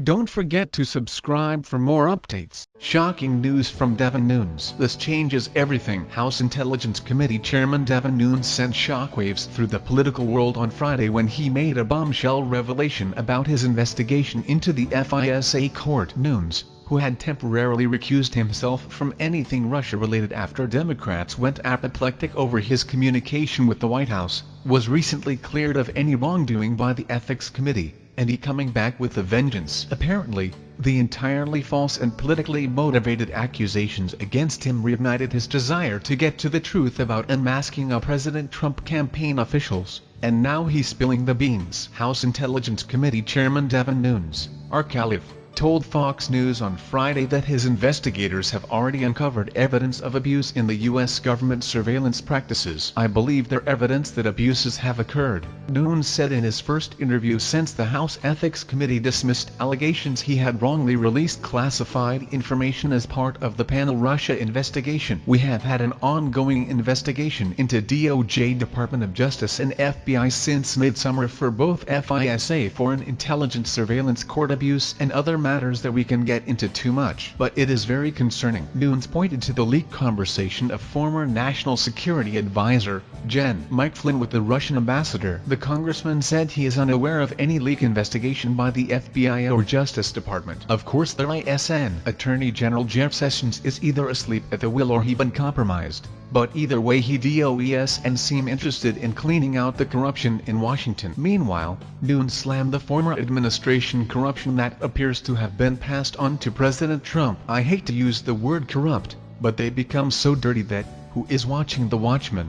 Don't forget to subscribe for more updates. Shocking news from Devin Nunes. This changes everything. House Intelligence Committee Chairman Devin Nunes sent shockwaves through the political world on Friday when he made a bombshell revelation about his investigation into the FISA court. Nunes, who had temporarily recused himself from anything Russia-related after Democrats went apoplectic over his communication with the White House, was recently cleared of any wrongdoing by the Ethics Committee, and he coming back with a vengeance. Apparently, the entirely false and politically motivated accusations against him reignited his desire to get to the truth about unmasking President Trump campaign officials, and now he's spilling the beans. House Intelligence Committee Chairman Devin Nunes, R-Calif, told Fox News on Friday that his investigators have already uncovered evidence of abuse in the U.S. government surveillance practices. "I believe there evidence that abuses have occurred," Nunes said in his first interview since the House Ethics Committee dismissed allegations he had wrongly released classified information as part of the Panel Russia investigation. "We have had an ongoing investigation into DOJ, Department of Justice and FBI since midsummer for both FISA foreign intelligence surveillance, court abuse and other matters that we can get into too much. But it is very concerning." Nunes pointed to the leaked conversation of former National Security Advisor, Gen. Mike Flynn, with the Russian ambassador. The congressman said he is unaware of any leak investigation by the FBI or Justice Department. Of course, the ISN Attorney General Jeff Sessions is either asleep at the wheel or he been compromised. But either way, he does and seem interested in cleaning out the corruption in Washington. Meanwhile, Nunes slammed the former administration corruption that appears to have been passed on to President Trump. "I hate to use the word corrupt, but they become so dirty that, who is watching the watchmen?"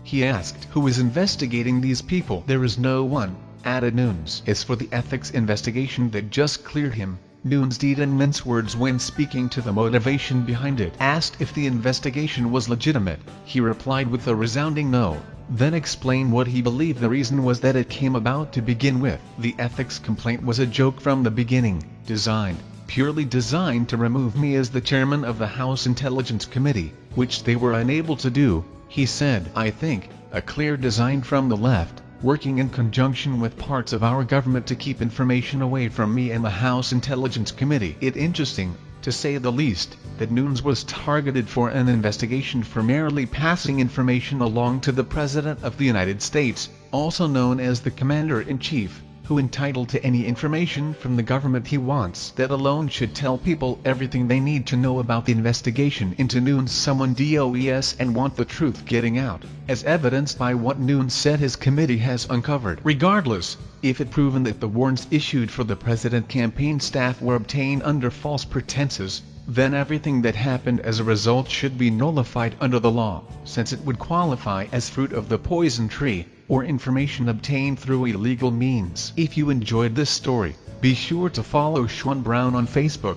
He asked. "Who is investigating these people?" "There is no one," added Nunes. "As for the ethics investigation that just cleared him," Nunes didn't mince words when speaking to the motivation behind it. Asked if the investigation was legitimate, he replied with a resounding no, then explained what he believed the reason was that it came about to begin with. "The ethics complaint was a joke from the beginning, purely designed to remove me as the chairman of the House Intelligence Committee, which they were unable to do," he said. "I think, a clear design from the left, working in conjunction with parts of our government to keep information away from me and the House Intelligence Committee." It's interesting, to say the least, that Nunes was targeted for an investigation for merely passing information along to the President of the United States, also known as the Commander-in-Chief, who entitled to any information from the government he wants. That alone should tell people everything they need to know about the investigation into Nunes. Someone does and want the truth getting out, as evidenced by what Nunes said his committee has uncovered. Regardless, if it proven that the warrants issued for the president campaign staff were obtained under false pretenses, then everything that happened as a result should be nullified under the law, since it would qualify as fruit of the poison tree, or information obtained through illegal means. If you enjoyed this story, be sure to follow Sean Brown on Facebook.